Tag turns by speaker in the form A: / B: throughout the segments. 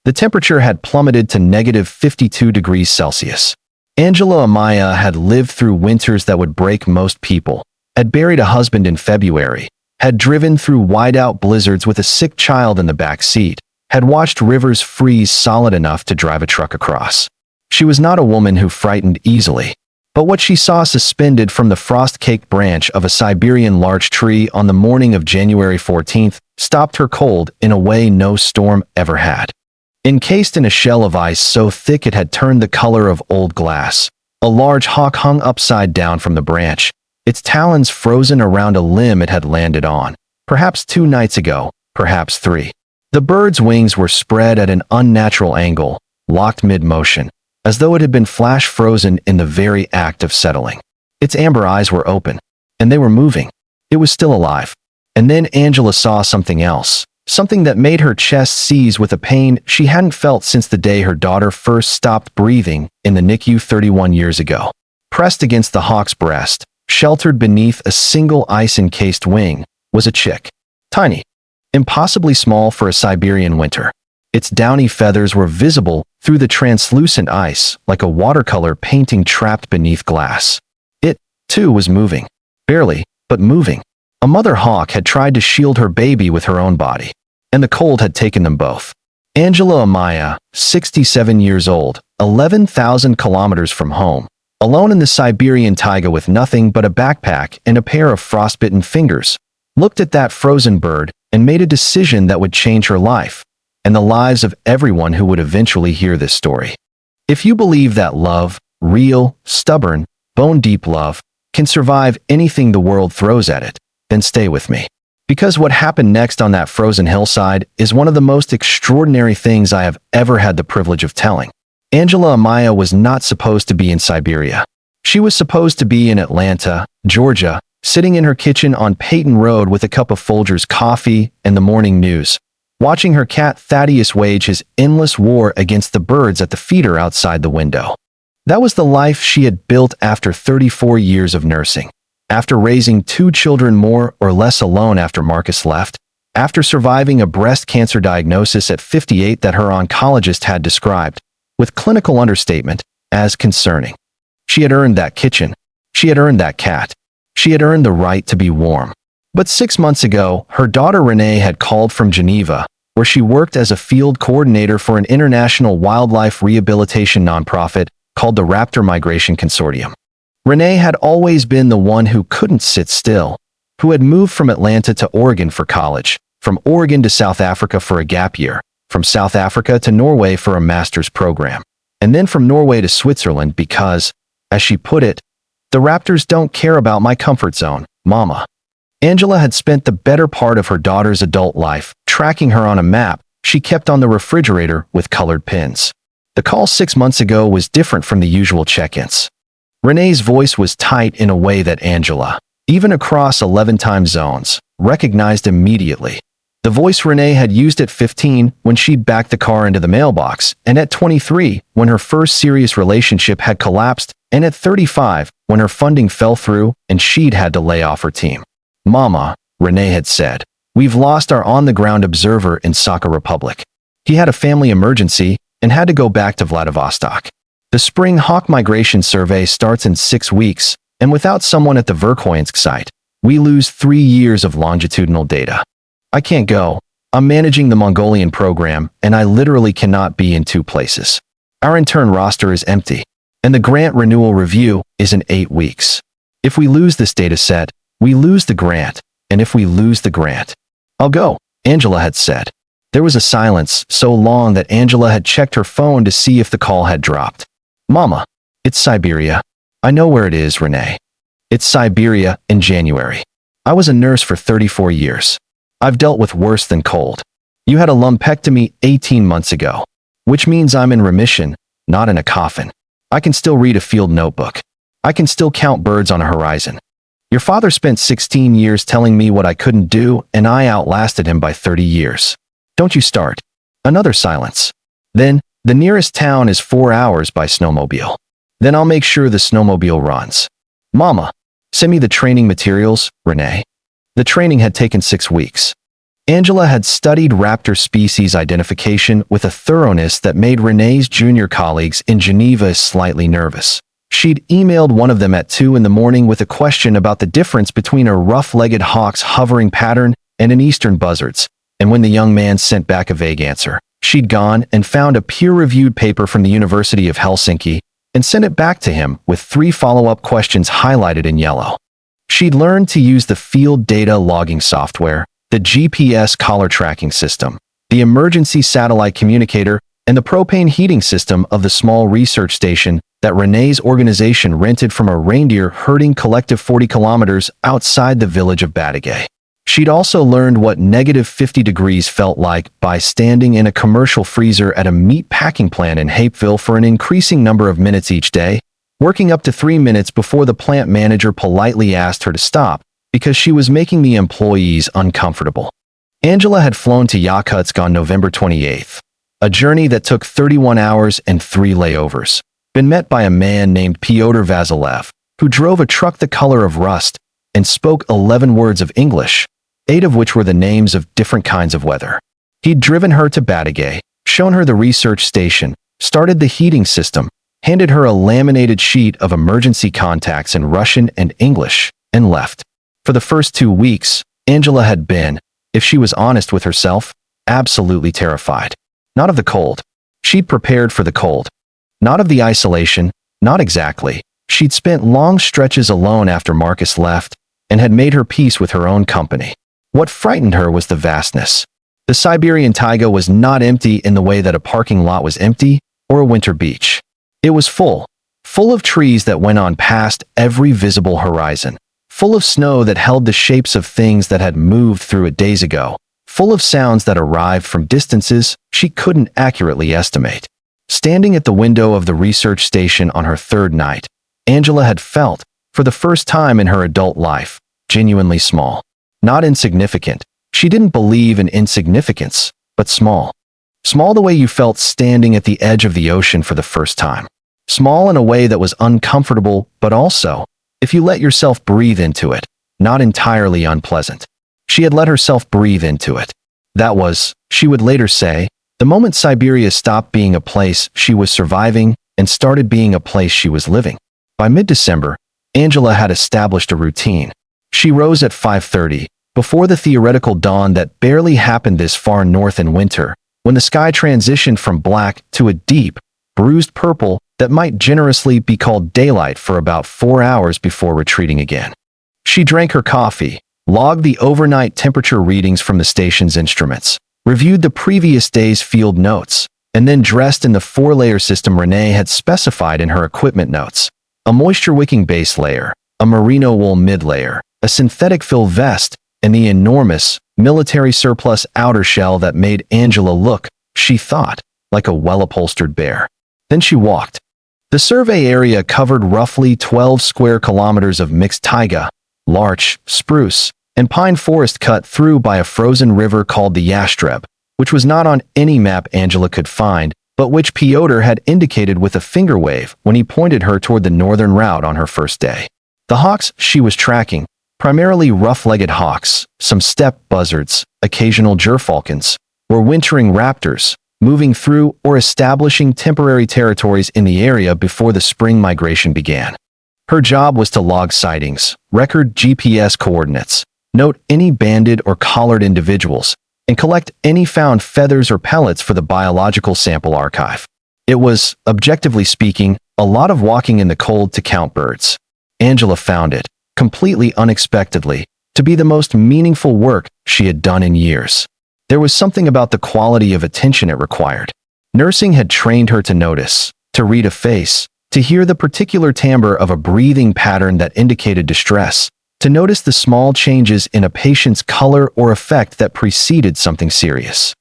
A: The temperature had plummeted to negative 52 degrees Celsius. Angela Amaya had lived through winters that would break most people, had buried a husband in February, had driven through whiteout blizzards with a sick child in the back seat, had watched rivers freeze solid enough to drive a truck across. She was not a woman who frightened easily, but what she saw suspended from the frost-caked branch of a Siberian larch tree on the morning of January 14th stopped her cold in a way no storm ever had. Encased in a shell of ice so thick it had turned the color of old glass, a large hawk hung upside down from the branch, its talons frozen around a limb it had landed on, perhaps 2 nights ago, perhaps 3. The bird's wings were spread at an unnatural angle, locked mid-motion, as though it had been flash-frozen in the very act of settling. Its amber eyes were open, and they were moving. It was still alive. And then Angela saw something else, something that made her chest seize with a pain she hadn't felt since the day her daughter first stopped breathing in the NICU 31 years ago. Pressed against the hawk's breast, sheltered beneath a single ice-encased wing, was a chick. Tiny. Impossibly small for a Siberian winter. Its downy feathers were visible through the translucent ice like a watercolor painting trapped beneath glass. It, too, was moving. Barely, but moving. A mother hawk had tried to shield her baby with her own body, and the cold had taken them both. Angela Amaya, 67 years old, 11,000 kilometers from home, alone in the Siberian taiga with nothing but a backpack and a pair of frostbitten fingers, looked at that frozen bird and made a decision that would change her life, and the lives of everyone who would eventually hear this story. If you believe that love, real, stubborn, bone-deep love, can survive anything the world throws at it, then stay with me. Because what happened next on that frozen hillside is one of the most extraordinary things I have ever had the privilege of telling. Angela Amaya was not supposed to be in Siberia. She was supposed to be in Atlanta, Georgia, sitting in her kitchen on Peyton Road with a cup of Folgers coffee and the morning news, watching her cat Thaddeus wage his endless war against the birds at the feeder outside the window. That was the life she had built after 34 years of nursing. After raising 2 children more or less alone after Marcus left, after surviving a breast cancer diagnosis at 58 that her oncologist had described, with clinical understatement, as concerning. She had earned that kitchen. She had earned that cat. She had earned the right to be warm. But 6 months ago, her daughter Renee had called from Geneva, where she worked as a field coordinator for an international wildlife rehabilitation nonprofit called the Raptor Migration Consortium. Renee had always been the one who couldn't sit still, who had moved from Atlanta to Oregon for college, from Oregon to South Africa for a gap year, from South Africa to Norway for a master's program, and then from Norway to Switzerland because, as she put it, the Raptors don't care about my comfort zone, mama. Angela had spent the better part of her daughter's adult life tracking her on a map she kept on the refrigerator with colored pins. The call 6 months ago was different from the usual check-ins. Renee's voice was tight in a way that Angela, even across 11 time zones, recognized immediately. The voice Renee had used at 15 when she'd backed the car into the mailbox, and at 23 when her first serious relationship had collapsed, and at 35 when her funding fell through and she'd had to lay off her team. Mama, Renee had said, we've lost our on-the-ground observer in Sakha Republic. He had a family emergency and had to go back to Vladivostok. The spring hawk migration survey starts in 6 weeks, and without someone at the Verkhoyansk site, we lose 3 years of longitudinal data. I can't go. I'm managing the Mongolian program, and I literally cannot be in 2 places. Our intern roster is empty, and the grant renewal review is in 8 weeks. If we lose this data set, we lose the grant, and if we lose the grant, I'll go, Angela had said. There was a silence so long that Angela had checked her phone to see if the call had dropped. Mama, it's Siberia. I know where it is, Renee. It's Siberia in January. I was a nurse for 34 years. I've dealt with worse than cold. You had a lumpectomy 18 months ago, which means I'm in remission, not in a coffin. I can still read a field notebook. I can still count birds on a horizon. Your father spent 16 years telling me what I couldn't do, and I outlasted him by 30 years. Don't you start. Another silence. Then, the nearest town is 4 hours by snowmobile. Then I'll make sure the snowmobile runs. Mama, send me the training materials, Renee. The training had taken 6 weeks. Angela had studied raptor species identification with a thoroughness that made Renee's junior colleagues in Geneva slightly nervous. She'd emailed one of them at 2 in the morning with a question about the difference between a rough-legged hawk's hovering pattern and an eastern buzzard's, and when the young man sent back a vague answer, she'd gone and found a peer-reviewed paper from the University of Helsinki and sent it back to him with 3 follow-up questions highlighted in yellow. She'd learned to use the field data logging software, the GPS collar tracking system, the emergency satellite communicator, and the propane heating system of the small research station that Renee's organization rented from a reindeer herding collective 40 kilometers outside the village of Badagay. She'd also learned what negative 50 degrees felt like by standing in a commercial freezer at a meat packing plant in Hapeville for an increasing number of minutes each day, working up to 3 minutes before the plant manager politely asked her to stop because she was making the employees uncomfortable. Angela had flown to Yakutsk on November 28th, a journey that took 31 hours and 3 layovers, been met by a man named Pyotr Vasilev, who drove a truck the color of rust and spoke 11 words of English, 8 of which were the names of different kinds of weather. He'd driven her to Badagay, shown her the research station, started the heating system, handed her a laminated sheet of emergency contacts in Russian and English, and left. For the first 2 weeks, Angela had been, if she was honest with herself, absolutely terrified. Not of the cold. She'd prepared for the cold. Not of the isolation, not exactly. She'd spent long stretches alone after Marcus left, and had made her peace with her own company. What frightened her was the vastness. The Siberian taiga was not empty in the way that a parking lot was empty, or a winter beach. It was full of trees that went on past every visible horizon. Full of snow that held the shapes of things that had moved through it days ago, full of sounds that arrived from distances she couldn't accurately estimate. Standing at the window of the research station on her 3rd night, Angela had felt, for the first time in her adult life, genuinely small. Not insignificant. She didn't believe in insignificance, but small. Small the way you felt standing at the edge of the ocean for the first time. Small in a way that was uncomfortable, but also, if you let yourself breathe into it, not entirely unpleasant. She had let herself breathe into it. That was, she would later say, the moment Siberia stopped being a place she was surviving and started being a place she was living. By mid-December, Angela had established a routine. She rose at 5:30, before the theoretical dawn that barely happened this far north in winter, when the sky transitioned from black to a deep, bruised purple that might generously be called daylight for about 4 hours before retreating again. She drank her coffee, logged the overnight temperature readings from the station's instruments, reviewed the previous day's field notes, and then dressed in the 4-layer system Renee had specified in her equipment notes. A moisture-wicking base layer, a merino wool mid-layer, a synthetic fill vest, and the enormous, military surplus outer shell that made Angela look, she thought, like a well-upholstered bear. Then she walked. The survey area covered roughly 12 square kilometers of mixed taiga, larch, spruce, and pine forest cut through by a frozen river called the Yastreb, which was not on any map Angela could find, but which Pyotr had indicated with a finger wave when he pointed her toward the northern route on her first day. The hawks she was tracking, primarily rough-legged hawks, some steppe buzzards, occasional gerfalcons, were wintering raptors, moving through or establishing temporary territories in the area before the spring migration began. Her job was to log sightings, record GPS coordinates, note any banded or collared individuals, and collect any found feathers or pellets for the biological sample archive. It was, objectively speaking, a lot of walking in the cold to count birds. Angela found it, completely unexpectedly, to be the most meaningful work she had done in years. There was something about the quality of attention it required. Nursing had trained her to notice, to read a face, to hear the particular timbre of a breathing pattern that indicated distress, to notice the small changes in a patient's color or effect that preceded something serious.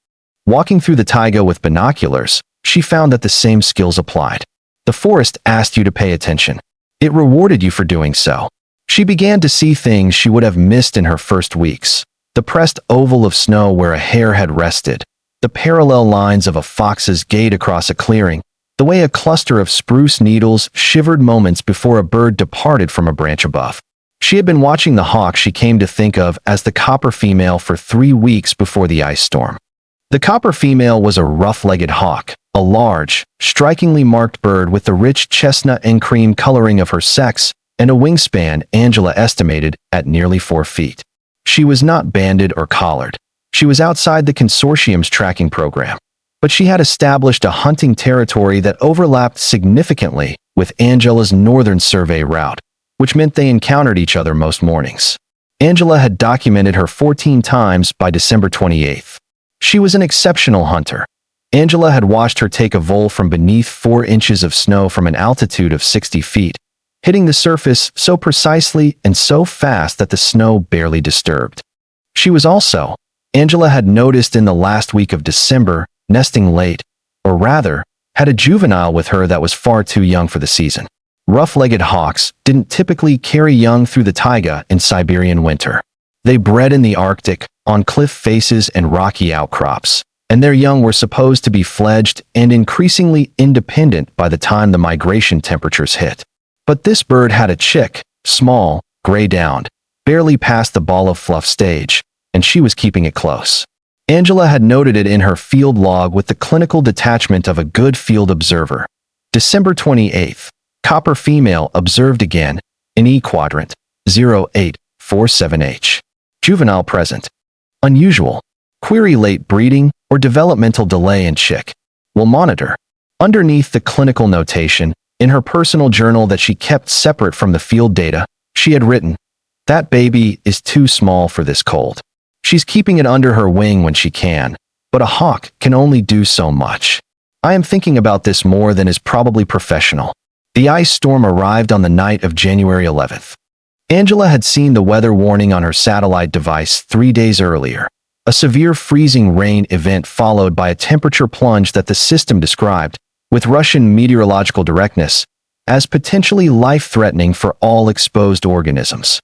A: Walking through the taiga with binoculars, she found that the same skills applied. The forest asked you to pay attention. It rewarded you for doing so. She began to see things she would have missed in her first weeks. The pressed oval of snow where a hare had rested, the parallel lines of a fox's gait across a clearing, the way a cluster of spruce needles shivered moments before a bird departed from a branch above. She had been watching the hawk she came to think of as the copper female for 3 weeks before the ice storm. The copper female was a rough-legged hawk, a large, strikingly marked bird with the rich chestnut and cream coloring of her sex and a wingspan Angela estimated at nearly 4 feet. She was not banded or collared. She was outside the consortium's tracking program, but she had established a hunting territory that overlapped significantly with Angela's northern survey route, which meant they encountered each other most mornings. Angela had documented her 14 times by December 28th. She was an exceptional hunter. Angela had watched her take a vole from beneath 4 inches of snow from an altitude of 60 feet, hitting the surface so precisely and so fast that the snow barely disturbed. She was also, Angela had noticed in the last week of December, nesting late, or rather, had a juvenile with her that was far too young for the season. Rough-legged hawks didn't typically carry young through the taiga in Siberian winter. They bred in the Arctic, on cliff faces and rocky outcrops, and their young were supposed to be fledged and increasingly independent by the time the migration temperatures hit. But this bird had a chick, small, gray-downed, barely past the ball of fluff stage, and she was keeping it close. Angela had noted it in her field log with the clinical detachment of a good field observer. December 28th, copper female observed again, in E quadrant, 0847H. Juvenile present. Unusual. Query late breeding or developmental delay in chick. Will monitor. Underneath the clinical notation, in her personal journal that she kept separate from the field data, she had written, "That baby is too small for this cold. She's keeping it under her wing when she can, but a hawk can only do so much. I am thinking about this more than is probably professional." The ice storm arrived on the night of January 11th. Angela had seen the weather warning on her satellite device 3 days earlier. A severe freezing rain event followed by a temperature plunge that the system described, with Russian meteorological directness, as potentially life-threatening for all exposed organisms.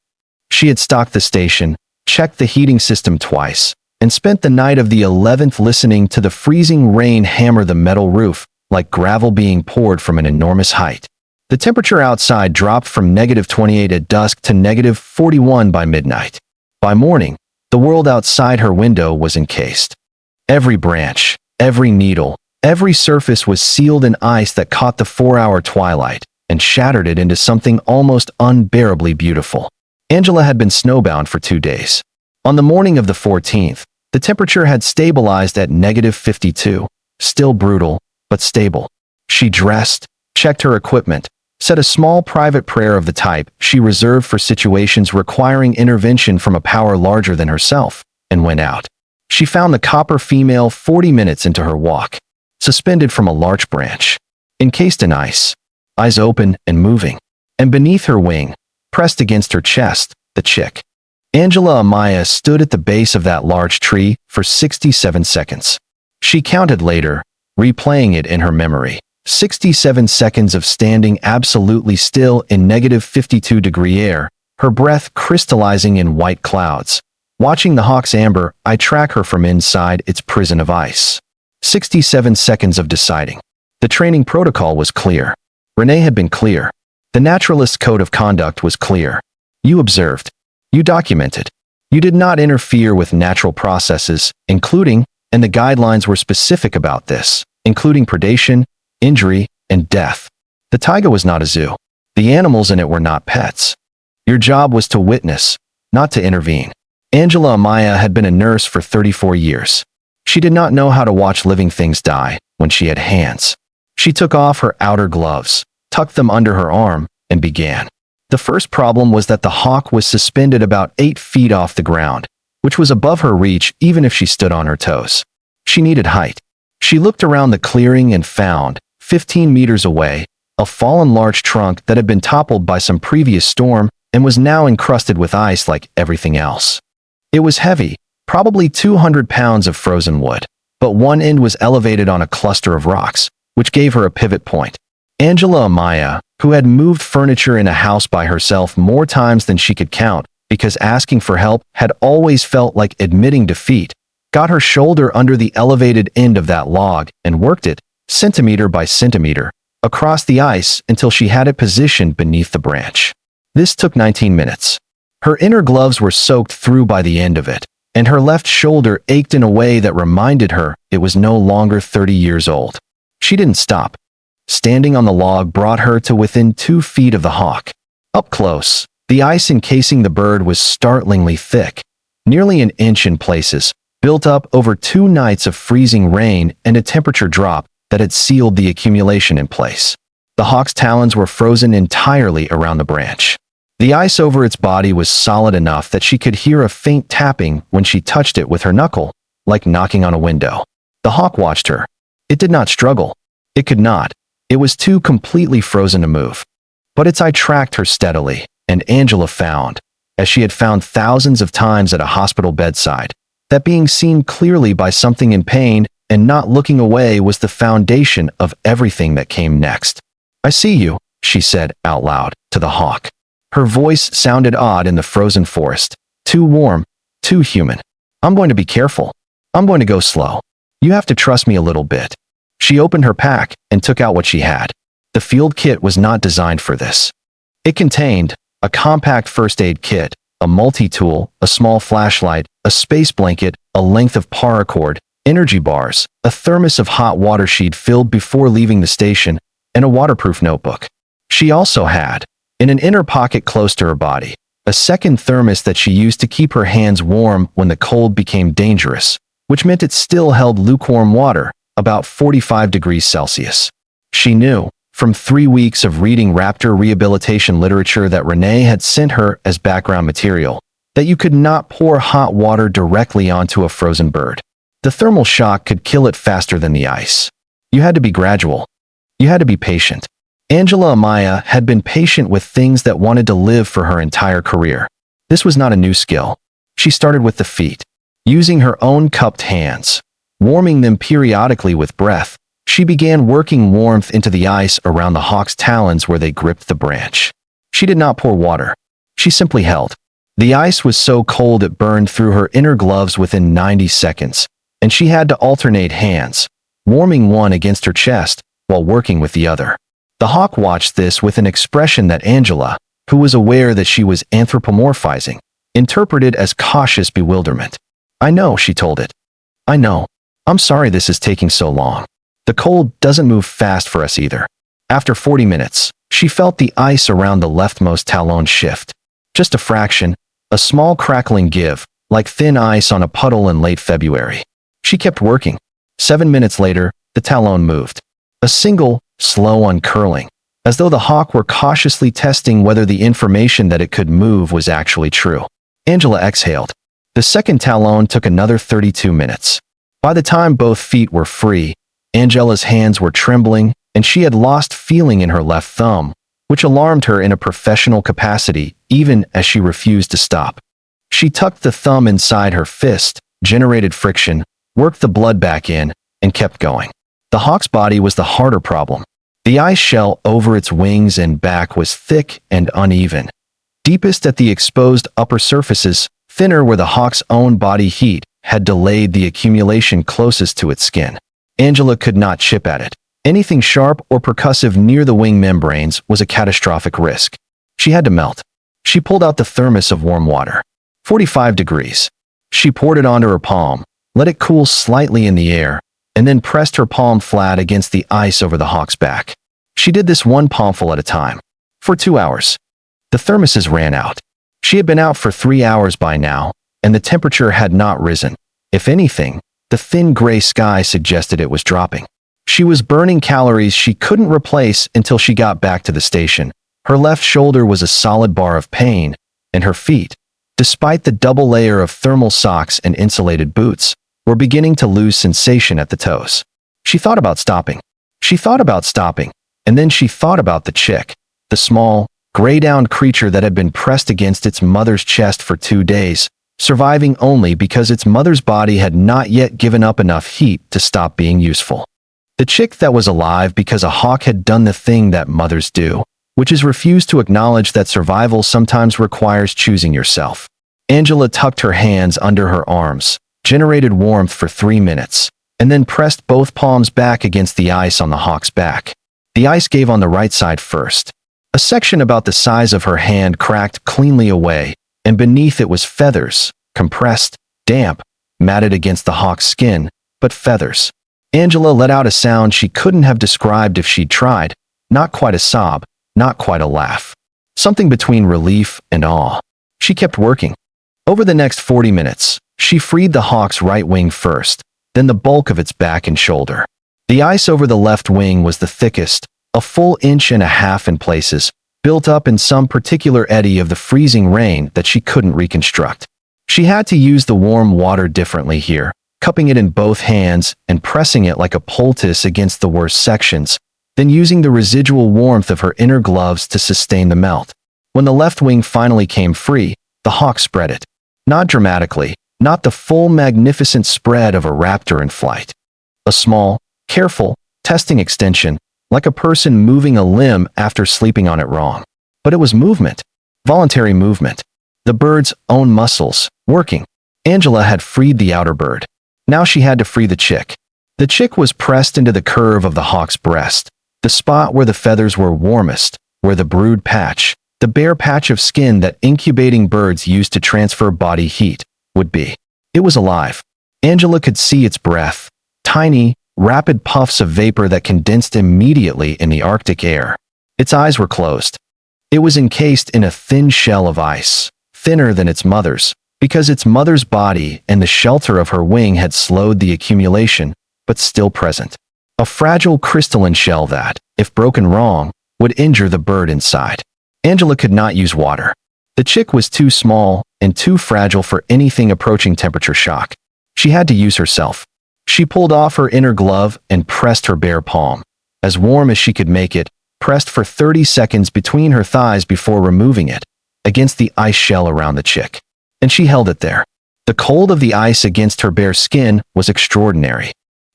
A: She had stalked the station, checked the heating system twice, and spent the night of the 11th listening to the freezing rain hammer the metal roof, like gravel being poured from an enormous height. The temperature outside dropped from -28 at dusk to -41 by midnight. By morning, the world outside her window was encased. Every branch, every needle, every surface was sealed in ice that caught the 4-hour twilight and shattered it into something almost unbearably beautiful. Angela had been snowbound for 2 days. On the morning of the 14th, the temperature had stabilized at -52, still brutal, but stable. She dressed, checked her equipment, said a small private prayer of the type she reserved for situations requiring intervention from a power larger than herself, and went out. She found the copper female 40 minutes into her walk, suspended from a larch branch, encased in ice, eyes open and moving, and beneath her wing, pressed against her chest, the chick. Angela Amaya stood at the base of that large tree for 67 seconds. She counted later, replaying it in her memory. 67 seconds of standing absolutely still in -52-degree air, her breath crystallizing in white clouds. Watching the hawk's amber, I track her from inside its prison of ice. 67 seconds of deciding. The training protocol was clear. Renee had been clear. The naturalist's code of conduct was clear. You observed. You documented. You did not interfere with natural processes, including, and the guidelines were specific about this, including predation, injury, and death. The taiga was not a zoo. The animals in it were not pets. Your job was to witness, not to intervene. Angela Amaya had been a nurse for 34 years. She did not know how to watch living things die when she had hands. She took off her outer gloves, tucked them under her arm, and began. The first problem was that the hawk was suspended about 8 feet off the ground, which was above her reach even if she stood on her toes. She needed height. She looked around the clearing and found, 15 meters away, a fallen larch trunk that had been toppled by some previous storm and was now encrusted with ice like everything else. It was heavy, probably 200 pounds of frozen wood, but one end was elevated on a cluster of rocks, which gave her a pivot point. Angela Amaya, who had moved furniture in a house by herself more times than she could count because asking for help had always felt like admitting defeat, got her shoulder under the elevated end of that log and worked it, centimeter by centimeter, across the ice until she had it positioned beneath the branch. This took 19 minutes. Her inner gloves were soaked through by the end of it, and her left shoulder ached in a way that reminded her it was no longer 30 years old. She didn't stop. Standing on the log brought her to within 2 feet of the hawk. Up close, the ice encasing the bird was startlingly thick, nearly an inch in places, built up over 2 nights of freezing rain and a temperature drop that had sealed the accumulation in place. The hawk's talons were frozen entirely around the branch. The ice over its body was solid enough that she could hear a faint tapping when she touched it with her knuckle, like knocking on a window. The hawk watched her. It did not struggle. It could not. It was too completely frozen to move. But its eye tracked her steadily, and Angela found, as she had found thousands of times at a hospital bedside, that being seen clearly by something in pain and not looking away was the foundation of everything that came next. "I see you," she said out loud to the hawk. Her voice sounded odd in the frozen forest. Too warm, too human. "I'm going to be careful. I'm going to go slow. You have to trust me a little bit." She opened her pack and took out what she had. The field kit was not designed for this. It contained a compact first aid kit, a multi-tool, a small flashlight, a space blanket, a length of paracord, energy bars, a thermos of hot water she'd filled before leaving the station, and a waterproof notebook. She also had, in an inner pocket close to her body, a second thermos that she used to keep her hands warm when the cold became dangerous, which meant it still held lukewarm water, about 45 degrees Celsius. She knew, from 3 weeks of reading raptor rehabilitation literature that Renee had sent her as background material, that you could not pour hot water directly onto a frozen bird. The thermal shock could kill it faster than the ice. You had to be gradual. You had to be patient. Angela Amaya had been patient with things that wanted to live for her entire career. This was not a new skill. She started with the feet, using her own cupped hands, warming them periodically with breath. She began working warmth into the ice around the hawk's talons where they gripped the branch. She did not pour water. She simply held. The ice was so cold it burned through her inner gloves within 90 seconds, and she had to alternate hands, warming one against her chest while working with the other. The hawk watched this with an expression that Angela, who was aware that she was anthropomorphizing, interpreted as cautious bewilderment. "I know," she told it. "I know. I'm sorry this is taking so long. The cold doesn't move fast for us either." After 40 minutes, she felt the ice around the leftmost talon shift. Just a fraction, a small crackling give, like thin ice on a puddle in late February. She kept working. 7 minutes later, the talon moved. A single, slow uncurling, as though the hawk were cautiously testing whether the information that it could move was actually true. Angela exhaled. The second talon took another 32 minutes. By the time both feet were free, Angela's hands were trembling, and she had lost feeling in her left thumb, which alarmed her in a professional capacity, even as she refused to stop. She tucked the thumb inside her fist, generated friction, worked the blood back in, and kept going. The hawk's body was the harder problem. The ice shell over its wings and back was thick and uneven, deepest at the exposed upper surfaces, thinner where the hawk's own body heat had delayed the accumulation closest to its skin. Angela could not chip at it. Anything sharp or percussive near the wing membranes was a catastrophic risk. She had to melt. She pulled out the thermos of warm water. 45 degrees. She poured it onto her palm, let it cool slightly in the air, and then pressed her palm flat against the ice over the hawk's back. She did this one palmful at a time. For 2 hours. The thermoses ran out. She had been out for 3 hours by now, and the temperature had not risen. If anything, the thin gray sky suggested it was dropping. She was burning calories she couldn't replace until she got back to the station. Her left shoulder was a solid bar of pain, and her feet, despite the double layer of thermal socks and insulated boots, were beginning to lose sensation at the toes. She thought about stopping. And then she thought about the chick, the small, gray-downed creature that had been pressed against its mother's chest for 2 days, surviving only because its mother's body had not yet given up enough heat to stop being useful. The chick that was alive because a hawk had done the thing that mothers do, which is refuse to acknowledge that survival sometimes requires choosing yourself. Angela tucked her hands under her arms, generated warmth for 3 minutes, and then pressed both palms back against the ice on the hawk's back. The ice gave on the right side first. A section about the size of her hand cracked cleanly away, and beneath it was feathers, compressed, damp, matted against the hawk's skin, but feathers. Angela let out a sound she couldn't have described if she'd tried, not quite a sob, not quite a laugh. Something between relief and awe. She kept working. Over the next 40 minutes, she freed the hawk's right wing first, then the bulk of its back and shoulder. The ice over the left wing was the thickest, a full inch and a half in places, built up in some particular eddy of the freezing rain that she couldn't reconstruct. She had to use the warm water differently here, cupping it in both hands and pressing it like a poultice against the worst sections, then using the residual warmth of her inner gloves to sustain the melt. When the left wing finally came free, the hawk spread it. Not dramatically, not the full magnificent spread of a raptor in flight. A small, careful, testing extension, like a person moving a limb after sleeping on it wrong. But it was movement. Voluntary movement. The bird's own muscles, working. Angela had freed the outer bird. Now she had to free the chick. The chick was pressed into the curve of the hawk's breast, the spot where the feathers were warmest, where the brood patch, the bare patch of skin that incubating birds use to transfer body heat, would be. It was alive. Angela could see its breath, tiny, rapid puffs of vapor that condensed immediately in the Arctic air. Its eyes were closed. It was encased in a thin shell of ice, thinner than its mother's, because its mother's body and the shelter of her wing had slowed the accumulation, but still present. A fragile crystalline shell that, if broken wrong, would injure the bird inside. Angela could not use water. The chick was too small and too fragile for anything approaching temperature shock. She had to use herself. She pulled off her inner glove and pressed her bare palm, as warm as she could make it, pressed for 30 seconds between her thighs before removing it, against the ice shell around the chick. And she held it there. The cold of the ice against her bare skin was extraordinary.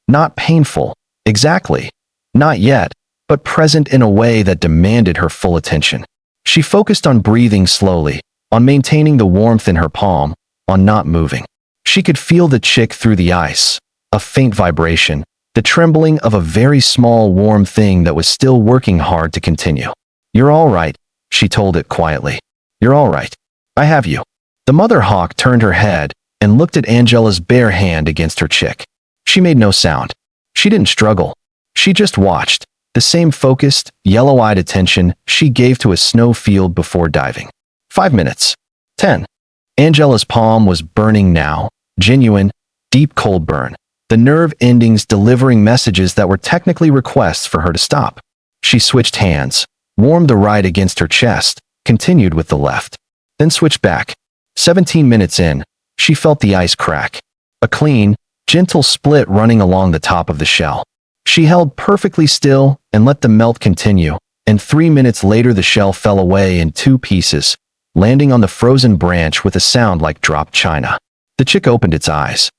A: Not painful, exactly. Not yet, but present in a way that demanded her full attention. She focused on breathing slowly, on maintaining the warmth in her palm, on not moving. She could feel the chick through the ice, a faint vibration, the trembling of a very small warm thing that was still working hard to continue. "You're all right," she told it quietly. "You're all right. I have you." The mother hawk turned her head and looked at Angela's bare hand against her chick. She made no sound. She didn't struggle. She just watched, the same focused, yellow-eyed attention she gave to a snow field before diving. 5 minutes. 10. Angela's palm was burning now, genuine, deep cold burn, the nerve endings delivering messages that were technically requests for her to stop. She switched hands, warmed the right against her chest, continued with the left, then switched back. 17 minutes in, she felt the ice crack. A clean, gentle split running along the top of the shell. She held perfectly still and let the melt continue, and 3 minutes later the shell fell away in 2 pieces, landing on the frozen branch with a sound like dropped china. The chick opened its eyes.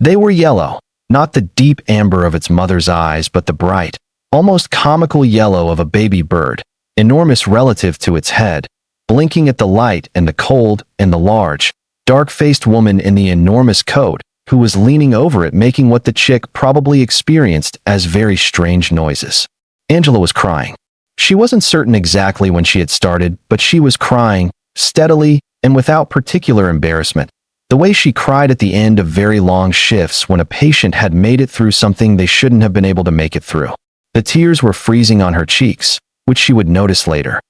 A: They were yellow, not the deep amber of its mother's eyes, but the bright, almost comical yellow of a baby bird, enormous relative to its head, blinking at the light and the cold, and the large, dark-faced woman in the enormous coat, who was leaning over it making what the chick probably experienced as very strange noises. Angela was crying. She wasn't certain exactly when she had started, but she was crying, steadily and without particular embarrassment, the way she cried at the end of very long shifts when a patient had made it through something they shouldn't have been able to make it through. The tears were freezing on her cheeks, which she would notice later.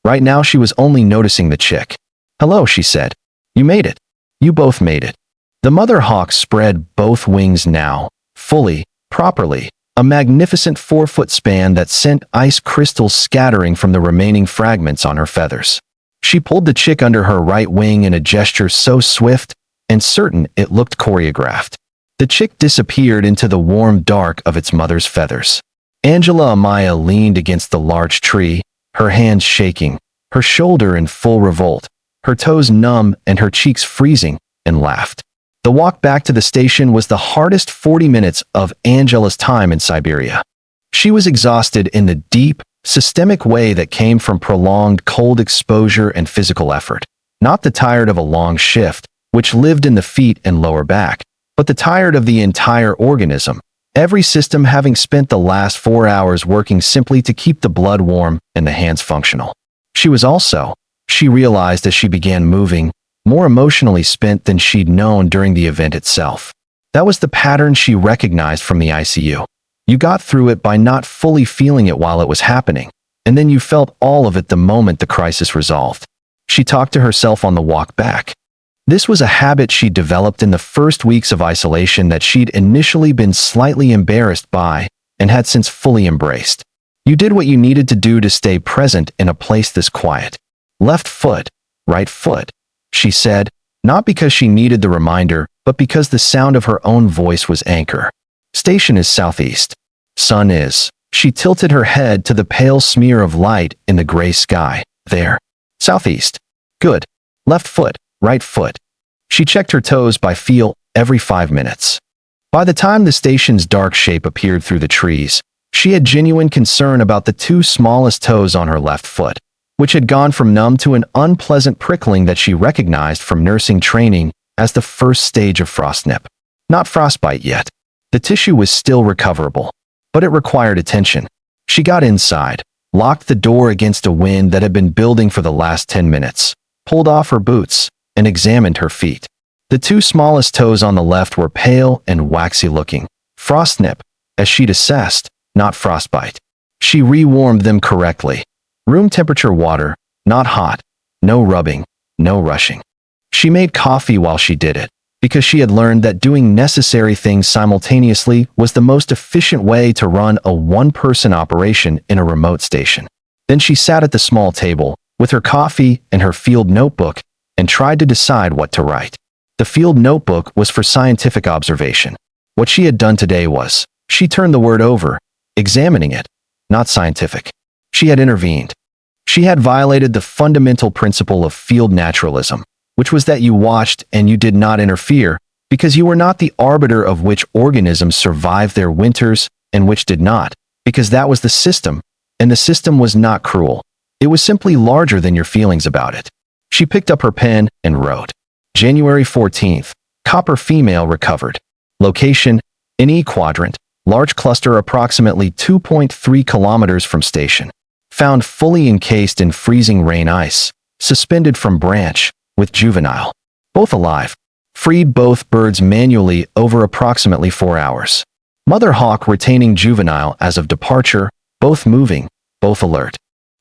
A: Right now she was only noticing the chick. "Hello," she said. "You made it. You both made it." The mother hawk spread both wings now, fully, properly, a magnificent 4-foot span that sent ice crystals scattering from the remaining fragments on her feathers. She pulled the chick under her right wing in a gesture so swift and certain it looked choreographed. The chick disappeared into the warm dark of its mother's feathers. Angela Amaya leaned against the larch tree, her hands shaking, her shoulder in full revolt, her toes numb and her cheeks freezing, and laughed. The walk back to the station was the hardest 40 minutes of Angela's time in Siberia. She was exhausted in the deep, systemic way that came from prolonged cold exposure and physical effort. Not the tired of a long shift, which lived in the feet and lower back, but the tired of the entire organism, every system having spent the last 4 hours working simply to keep the blood warm and the hands functional. She was also, she realized as she began moving, more emotionally spent than she'd known during the event itself. That was the pattern she recognized from the ICU. You got through it by not fully feeling it while it was happening, and then you felt all of it the moment the crisis resolved. She talked to herself on the walk back. This was a habit she developed in the first weeks of isolation that she'd initially been slightly embarrassed by and had since fully embraced. You did what you needed to do to stay present in a place this quiet. Left foot, right foot, she said, not because she needed the reminder, but because the sound of her own voice was anchor. Station is southeast. Sun is. She tilted her head to the pale smear of light in the gray sky. There. Southeast. Good. Left foot, right foot. She checked her toes by feel every 5 minutes. By the time the station's dark shape appeared through the trees, she had genuine concern about the 2 smallest toes on her left foot, which had gone from numb to an unpleasant prickling that she recognized from nursing training as the first stage of frostnip. Not frostbite yet. The tissue was still recoverable, but it required attention. She got inside, locked the door against a wind that had been building for the last 10 minutes, pulled off her boots, and examined her feet. The 2 smallest toes on the left were pale and waxy looking. Frostnip, as she'd assessed, not frostbite. She rewarmed them correctly. Room temperature water, not hot. No rubbing, no rushing. She made coffee while she did it, because she had learned that doing necessary things simultaneously was the most efficient way to run a one-person operation in a remote station. Then she sat at the small table, with her coffee and her field notebook, and tried to decide what to write. The field notebook was for scientific observation. What she had done today was, she turned the word over, examining it, not scientific. She had intervened. She had violated the fundamental principle of field naturalism, which was that you watched and you did not interfere, because you were not the arbiter of which organisms survived their winters and which did not, because that was the system, and the system was not cruel. It was simply larger than your feelings about it. She picked up her pen and wrote. January 14th, copper female recovered. Location, in E quadrant, large cluster approximately 2.3 kilometers from station. Found fully encased in freezing rain ice, suspended from branch, with juvenile. Both alive. Freed both birds manually over approximately 4 hours. Mother hawk retaining juvenile as of departure, both moving, both alert.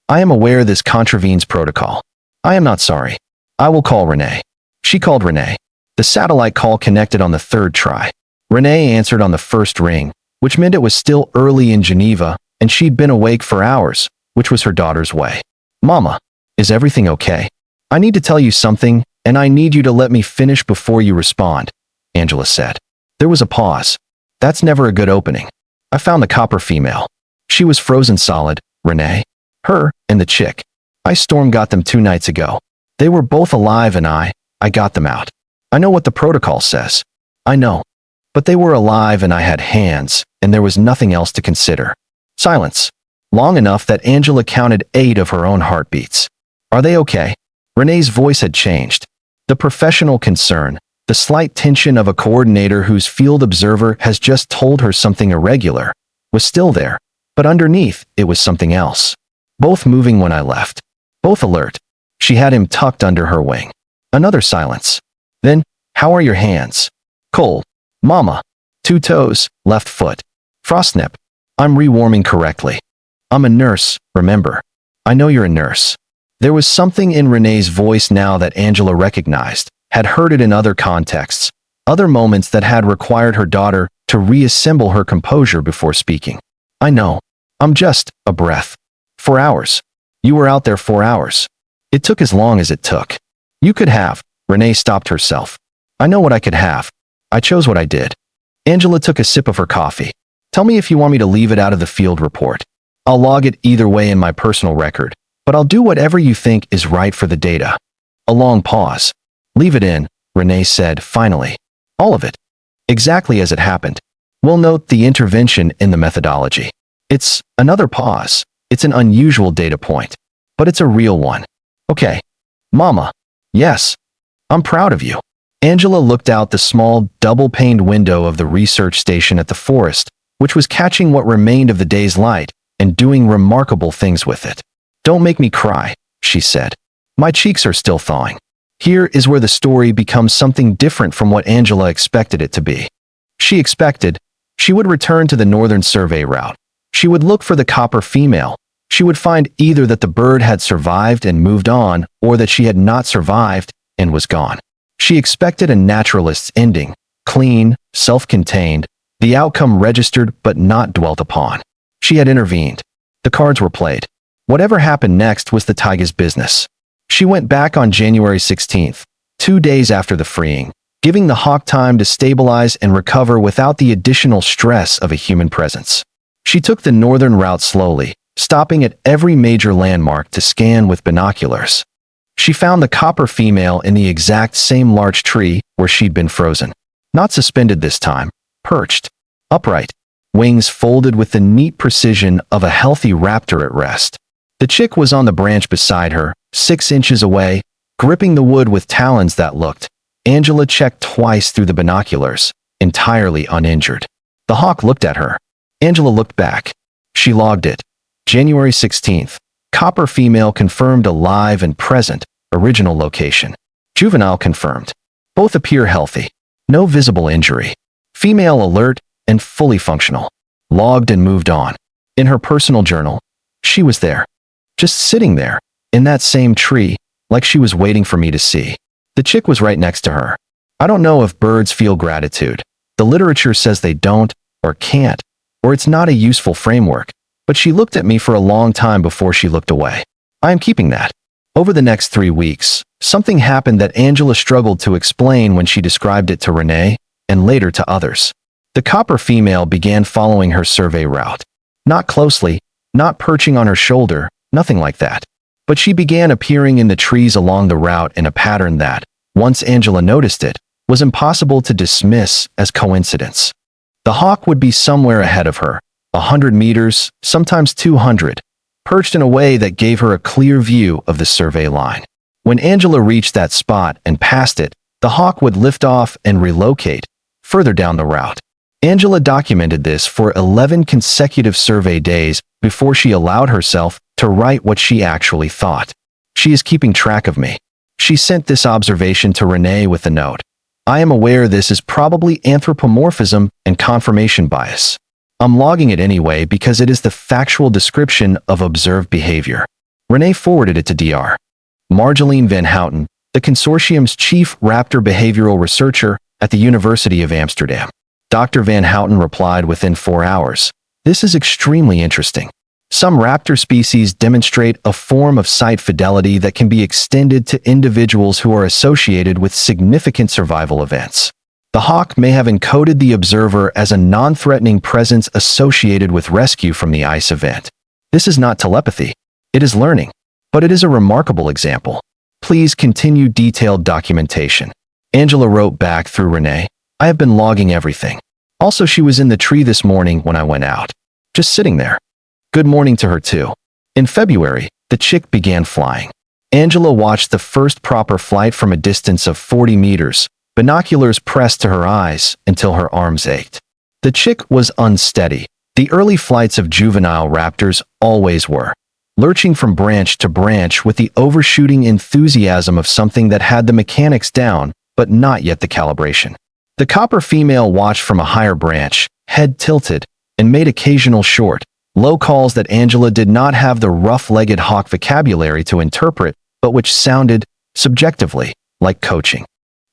A: I am aware this contravenes protocol. I am not sorry. I will call Renee. She called Renee. The satellite call connected on the 3rd try. Renee answered on the 1st ring, which meant it was still early in Geneva, and she'd been awake for hours, which was her daughter's way. Mama, is everything okay? I need to tell you something, and I need you to let me finish before you respond, Angela said. There was a pause. That's never a good opening. I found the copper female. She was frozen solid, Renee. Her and the chick. Storm got them 2 nights ago. They were both alive and I got them out. I know what the protocol says. I know. But they were alive and I had hands, and there was nothing else to consider. Silence. Long enough that Angela counted 8 of her own heartbeats. Are they okay? Renee's voice had changed. The professional concern, the slight tension of a coordinator whose field observer has just told her something irregular, was still there, but underneath it was something else. Both moving when I left. Both alert. She had him tucked under her wing. Another silence. Then, how are your hands? Cold. Mama. 2 toes, left foot. Frostnip. I'm rewarming correctly. I'm a nurse, remember. I know you're a nurse. There was something in Renee's voice now that Angela recognized, had heard it in other contexts, other moments that had required her daughter to reassemble her composure before speaking. I know. I'm just a breath. 4 hours. You were out there 4 hours. It took as long as it took. You could have. Renee stopped herself. I know what I could have. I chose what I did. Angela took a sip of her coffee. Tell me if you want me to leave it out of the field report. I'll log it either way in my personal record, but I'll do whatever you think is right for the data. A long pause. Leave it in, Renee said finally. All of it. Exactly as it happened. We'll note the intervention in the methodology. It's another pause. It's an unusual data point, but it's a real one. Okay. Mama. Yes. I'm proud of you. Angela looked out the small, double-paned window of the research station at the forest, which was catching what remained of the day's light and doing remarkable things with it. Don't make me cry, she said. My cheeks are still thawing. Here is where the story becomes something different from what Angela expected it to be. She expected she would return to the northern survey route. She would look for the copper female. She would find either that the bird had survived and moved on, or that she had not survived and was gone. She expected a naturalist's ending, clean, self-contained, the outcome registered but not dwelt upon. She had intervened. The cards were played. Whatever happened next was the taiga's business. She went back on January 16th, 2 days after the freeing, giving the hawk time to stabilize and recover without the additional stress of a human presence. She took the northern route slowly, stopping at every major landmark to scan with binoculars. She found the copper female in the exact same larch tree where she'd been frozen. Not suspended this time, perched, upright, wings folded with the neat precision of a healthy raptor at rest. The chick was on the branch beside her, 6 inches away, gripping the wood with talons that looked. Angela checked twice through the binoculars, entirely uninjured. The hawk looked at her. Angela looked back. She logged it. January 16th. Copper female confirmed alive and present. Original location. Juvenile confirmed. Both appear healthy. No visible injury. Female alert and fully functional. Logged and moved on. In her personal journal, she was there. Just sitting there, in that same tree, like she was waiting for me to see. The chick was right next to her. I don't know if birds feel gratitude. The literature says they don't, or can't, or it's not a useful framework, but she looked at me for a long time before she looked away. I am keeping that. Over the next 3 weeks, something happened that Angela struggled to explain when she described it to Renee, and later to others. The copper female began following her survey route. Not closely, not perching on her shoulder, nothing like that. But she began appearing in the trees along the route in a pattern that, once Angela noticed it, was impossible to dismiss as coincidence. The hawk would be somewhere ahead of her, 100 meters, sometimes 200, perched in a way that gave her a clear view of the survey line. When Angela reached that spot and passed it, the hawk would lift off and relocate, further down the route. Angela documented this for 11 consecutive survey days before she allowed herself to write what she actually thought. She is keeping track of me. She sent this observation to Renee with a note. I am aware this is probably anthropomorphism and confirmation bias. I'm logging it anyway because it is the factual description of observed behavior. Renee forwarded it to Dr. Marjolein van Houten, the consortium's chief raptor behavioral researcher at the University of Amsterdam. Dr. Van Houten replied within 4 hours. This is extremely interesting. Some raptor species demonstrate a form of sight fidelity that can be extended to individuals who are associated with significant survival events. The hawk may have encoded the observer as a non-threatening presence associated with rescue from the ice event. This is not telepathy. It is learning. But it is a remarkable example. Please continue detailed documentation. Angela wrote back through Renee. I have been logging everything. Also, she was in the tree this morning when I went out. Just sitting there. Good morning to her too. In February, the chick began flying. Angela watched the first proper flight from a distance of 40 meters, binoculars pressed to her eyes until her arms ached. The chick was unsteady. The early flights of juvenile raptors always were, lurching from branch to branch with the overshooting enthusiasm of something that had the mechanics down, but not yet the calibration. The copper female watched from a higher branch, head tilted, and made occasional short, low calls that Angela did not have the rough-legged hawk vocabulary to interpret, but which sounded, subjectively, like coaching.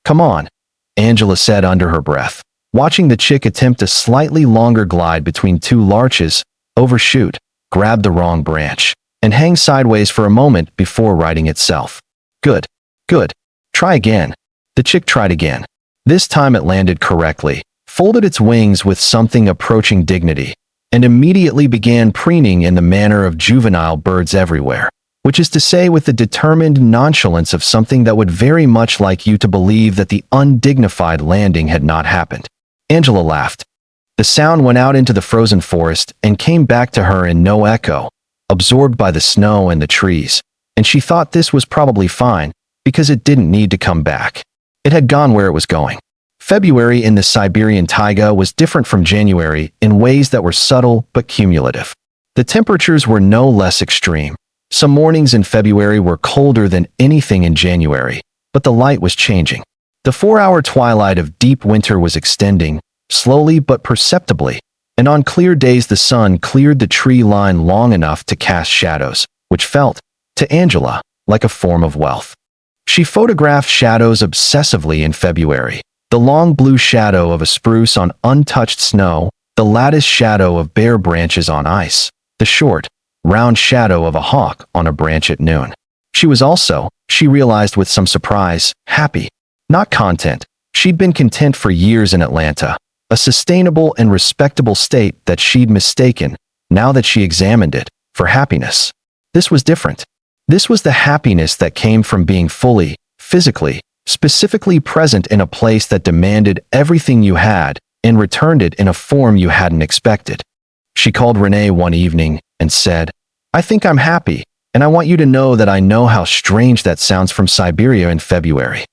A: Come on, Angela said under her breath, watching the chick attempt a slightly longer glide between 2 larches, overshoot, grab the wrong branch, and hang sideways for a moment before righting itself. Good. Good. Try again. The chick tried again. This time it landed correctly, folded its wings with something approaching dignity, and immediately began preening in the manner of juvenile birds everywhere, which is to say with the determined nonchalance of something that would very much like you to believe that the undignified landing had not happened. Angela laughed. The sound went out into the frozen forest and came back to her in no echo, absorbed by the snow and the trees, and she thought this was probably fine, because it didn't need to come back. It had gone where it was going. February in the Siberian taiga was different from January in ways that were subtle but cumulative. The temperatures were no less extreme. Some mornings in February were colder than anything in January, but the light was changing. The 4-hour twilight of deep winter was extending, slowly but perceptibly, and on clear days the sun cleared the tree line long enough to cast shadows, which felt, to Angela, like a form of wealth. She photographed shadows obsessively in February. The long blue shadow of a spruce on untouched snow, the lattice shadow of bare branches on ice, the short, round shadow of a hawk on a branch at noon. She was also, she realized with some surprise, happy. Not content. She'd been content for years in Atlanta, a sustainable and respectable state that she'd mistaken, now that she examined it, for happiness. This was different. This was the happiness that came from being fully, physically, specifically present in a place that demanded everything you had and returned it in a form you hadn't expected. She called Renee one evening and said, "I think I'm happy, and I want you to know that I know how strange that sounds from Siberia in February."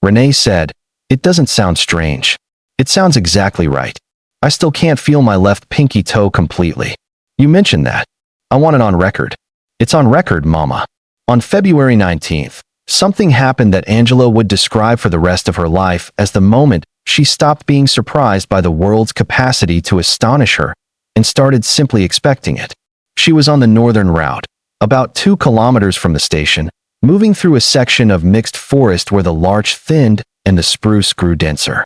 A: Renee said, "It doesn't sound strange. It sounds exactly right. I still can't feel my left pinky toe completely. You mentioned that. I want it on record." "It's on record, Mama." On February 19th, something happened that Angela would describe for the rest of her life as the moment she stopped being surprised by the world's capacity to astonish her and started simply expecting it. She was on the northern route, about 2 kilometers from the station, moving through a section of mixed forest where the larch thinned and the spruce grew denser.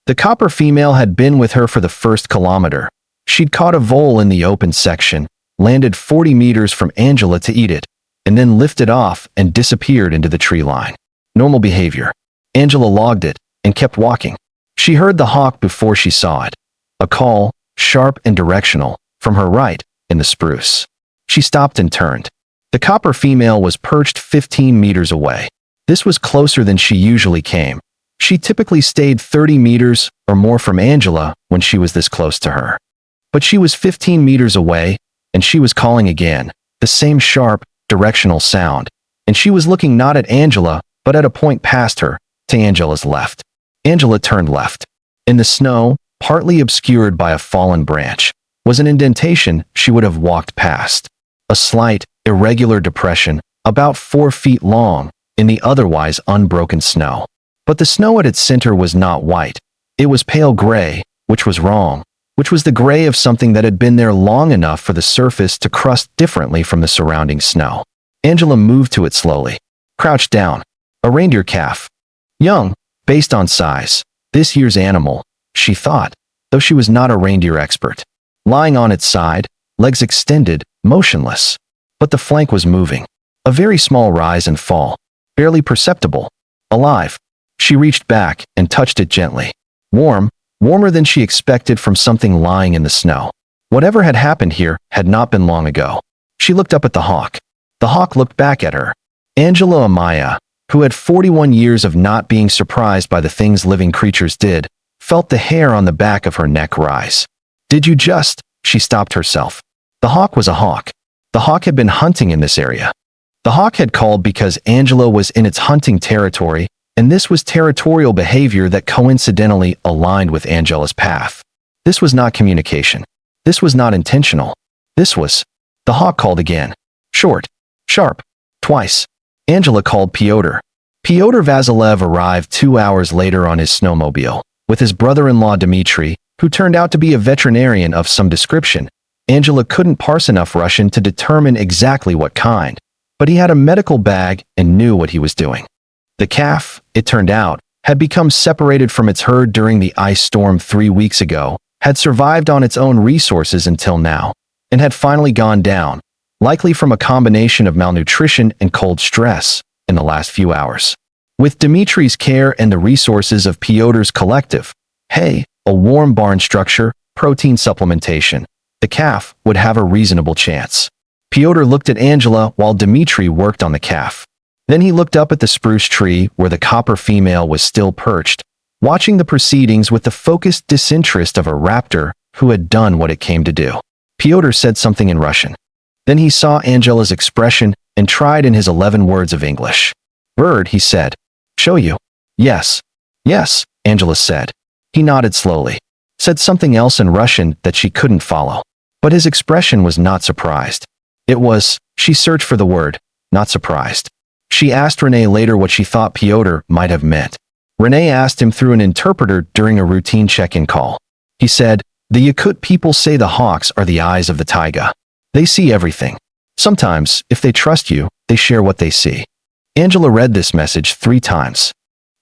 A: The copper female had been with her for the first kilometer. She'd caught a vole in the open section, landed 40 meters from Angela to eat it, and then lifted off and disappeared into the tree line. Normal behavior. Angela logged it and kept walking. She heard the hawk before she saw it. A call, sharp and directional, from her right, in the spruce. She stopped and turned. The copper female was perched 15 meters away. This was closer than she usually came. She typically stayed 30 meters or more from Angela when she was this close to her. But she was 15 meters away, and she was calling again, the same sharp, directional sound, and she was looking not at Angela, but at a point past her, to Angela's left. Angela turned left. In the snow, partly obscured by a fallen branch, was an indentation she would have walked past. A slight, irregular depression, about 4 feet long, in the otherwise unbroken snow. But the snow at its center was not white. It was pale gray, which was wrong, which was the gray of something that had been there long enough for the surface to crust differently from the surrounding snow. Angela moved to it slowly. Crouched down. A reindeer calf. Young, based on size. This year's animal, she thought, though she was not a reindeer expert. Lying on its side, legs extended, motionless. But the flank was moving. A very small rise and fall. Barely perceptible. Alive. She reached back and touched it gently. Warm, warmer than she expected from something lying in the snow. Whatever had happened here had not been long ago. She looked up at the hawk. The hawk looked back at her. Angela Amaya, who had 41 years of not being surprised by the things living creatures did, felt the hair on the back of her neck rise. "Did you just?" She stopped herself. The hawk was a hawk. The hawk had been hunting in this area. The hawk had called because Angela was in its hunting territory, and this was territorial behavior that coincidentally aligned with Angela's path. This was not communication. This was not intentional. This was... The hawk called again. Short. Sharp. Twice. Angela called Pyotr. Pyotr Vasilev arrived 2 hours later on his snowmobile, with his brother-in-law Dmitry, who turned out to be a veterinarian of some description. Angela couldn't parse enough Russian to determine exactly what kind, but he had a medical bag and knew what he was doing. The calf, it turned out, had become separated from its herd during the ice storm 3 weeks ago, had survived on its own resources until now, and had finally gone down, likely from a combination of malnutrition and cold stress, in the last few hours. With Dmitry's care and the resources of Pyotr's collective, hay, a warm barn structure, protein supplementation, the calf would have a reasonable chance. Pyotr looked at Angela while Dmitry worked on the calf. Then he looked up at the spruce tree where the copper female was still perched, watching the proceedings with the focused disinterest of a raptor who had done what it came to do. Pyotr said something in Russian. Then he saw Angela's expression and tried in his 11 words of English. "Bird," he said. "Show you." "Yes. Yes," Angela said. He nodded slowly. Said something else in Russian that she couldn't follow. But his expression was not surprised. It was, she searched for the word, not surprised. She asked Renee later what she thought Pyotr might have meant. Renee asked him through an interpreter during a routine check-in call. He said, "The Yakut people say the hawks are the eyes of the taiga. They see everything. Sometimes, if they trust you, they share what they see." Angela read this message 3 times.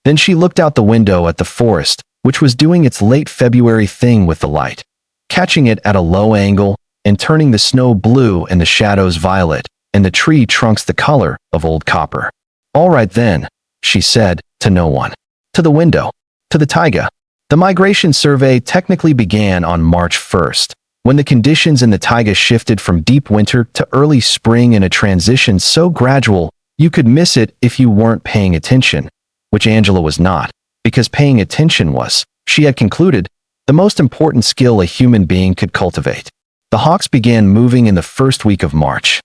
A: Then she looked out the window at the forest, which was doing its late February thing with the light, catching it at a low angle and turning the snow blue and the shadows violet, and the tree trunks the color of old copper. "All right then," she said, to no one. To the window. To the taiga. The migration survey technically began on March 1st, when the conditions in the taiga shifted from deep winter to early spring in a transition so gradual you could miss it if you weren't paying attention, which Angela was not, because paying attention was, she had concluded, the most important skill a human being could cultivate. The hawks began moving in the first week of March.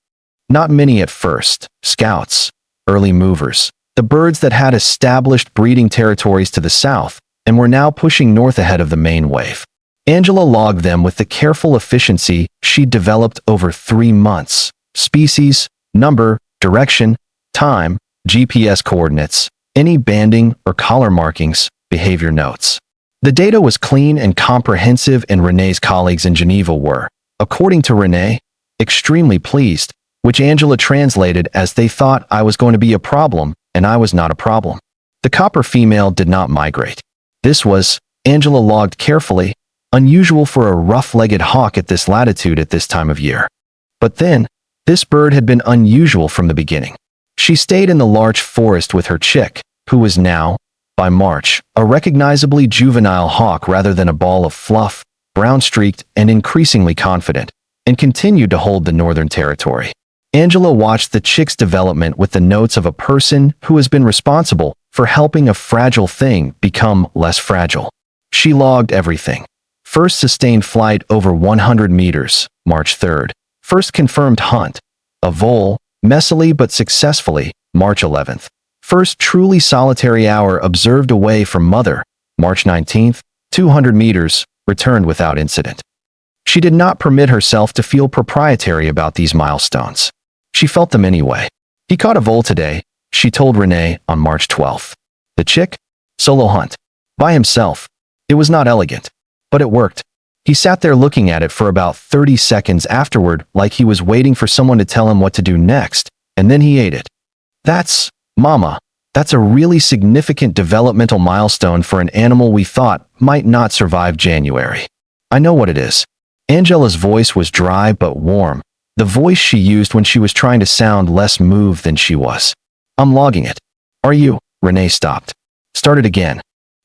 A: Not many at first, scouts, early movers, the birds that had established breeding territories to the south and were now pushing north ahead of the main wave. Angela logged them with the careful efficiency she'd developed over 3 months: species, number, direction, time, GPS coordinates, any banding or collar markings, behavior notes. The data was clean and comprehensive, and Renee's colleagues in Geneva were, according to Renee, extremely pleased, which Angela translated as "they thought I was going to be a problem, and I was not a problem." The copper female did not migrate. This was, Angela logged carefully, unusual for a rough-legged hawk at this latitude at this time of year. But then, this bird had been unusual from the beginning. She stayed in the larch forest with her chick, who was now, by March, a recognizably juvenile hawk rather than a ball of fluff, brown-streaked and increasingly confident, and continued to hold the northern territory. Angela watched the chick's development with the notes of a person who has been responsible for helping a fragile thing become less fragile. She logged everything. First sustained flight over 100 meters, March 3rd. First confirmed hunt, a vole, messily but successfully, March 11th. First truly solitary hour observed away from mother, March 19th, 200 meters, returned without incident. She did not permit herself to feel proprietary about these milestones. She felt them anyway. "He caught a vole today," she told Renee on March 12th. The chick? Solo hunt. By himself. It was not elegant. But it worked. He sat there looking at it for about 30 seconds afterward, like he was waiting for someone to tell him what to do next, and then he ate it. Mama, that's a really significant developmental milestone for an animal we thought might not survive January. I know what it is." Angela's voice was dry but warm, the voice she used when she was trying to sound less moved than she was. "I'm logging it." "Are you?" Renee stopped. Started again.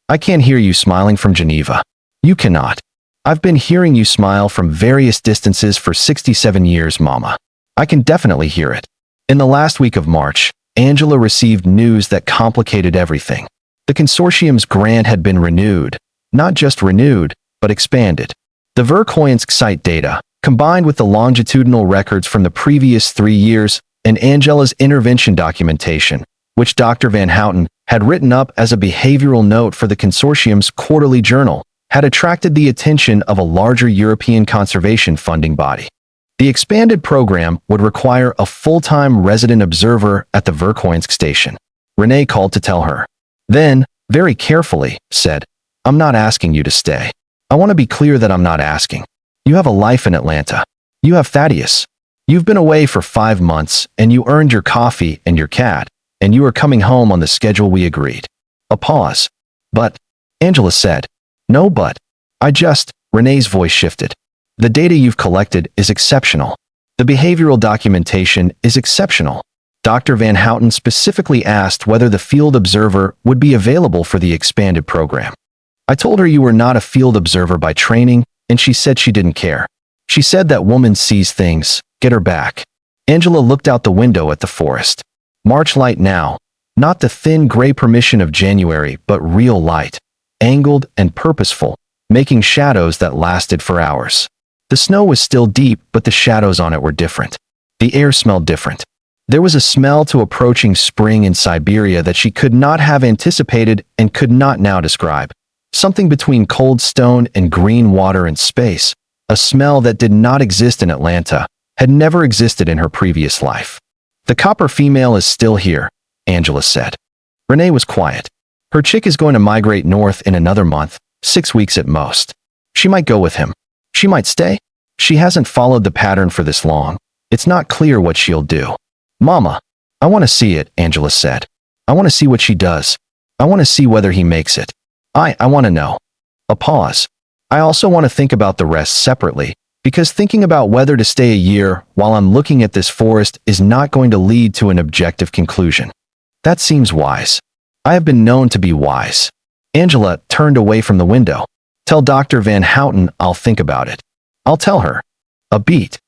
A: "I can't hear you smiling from Geneva." "You cannot. I've been hearing you smile from various distances for 67 years, Mama. I can definitely hear it." In the last week of March, Angela received news that complicated everything. The consortium's grant had been renewed. Not just renewed, but expanded. The Verkhoyansk site data, combined with the longitudinal records from the previous 3 years and Angela's intervention documentation, which Dr. Van Houten had written up as a behavioral note for the consortium's quarterly journal, had attracted the attention of a larger European conservation funding body. The expanded program would require a full-time resident observer at the Verkhoyansk station. Renee called to tell her. Then, very carefully, said, "I'm not asking you to stay. I want to be clear that I'm not asking. You have a life in Atlanta. You have Thaddeus. You've been away for 5 months, and you earned your coffee and your cat, and you are coming home on the schedule we agreed." A pause. "But," Angela said. "No but. Renee's voice shifted. "The data you've collected is exceptional. The behavioral documentation is exceptional." Dr. Van Houten specifically asked whether the field observer would be available for the expanded program. "I told her you were not a field observer by training, and she said she didn't care. She said that woman sees things, get her back." Angela looked out the window at the forest. March light now, not the thin gray permission of January, but real light, angled and purposeful, making shadows that lasted for hours. The snow was still deep, but the shadows on it were different. The air smelled different. There was a smell to approaching spring in Siberia that she could not have anticipated and could not now describe. Something between cold stone and green water and space, a smell that did not exist in Atlanta, had never existed in her previous life. The copper female is still here, Angela said. Renee was quiet. Her chick is going to migrate north in another month, 6 weeks at most. She might go with him. She might stay. She hasn't followed the pattern for this long. It's not clear what she'll do. Mama, I want to see it, Angela said. I want to see what she does. I want to see whether he makes it. I want to know. A pause. I also want to think about the rest separately, because thinking about whether to stay a year while I'm looking at this forest is not going to lead to an objective conclusion. That seems wise. I have been known to be wise. Angela turned away from the window. Tell Dr. Van Houten I'll think about it. I'll tell her. A beat.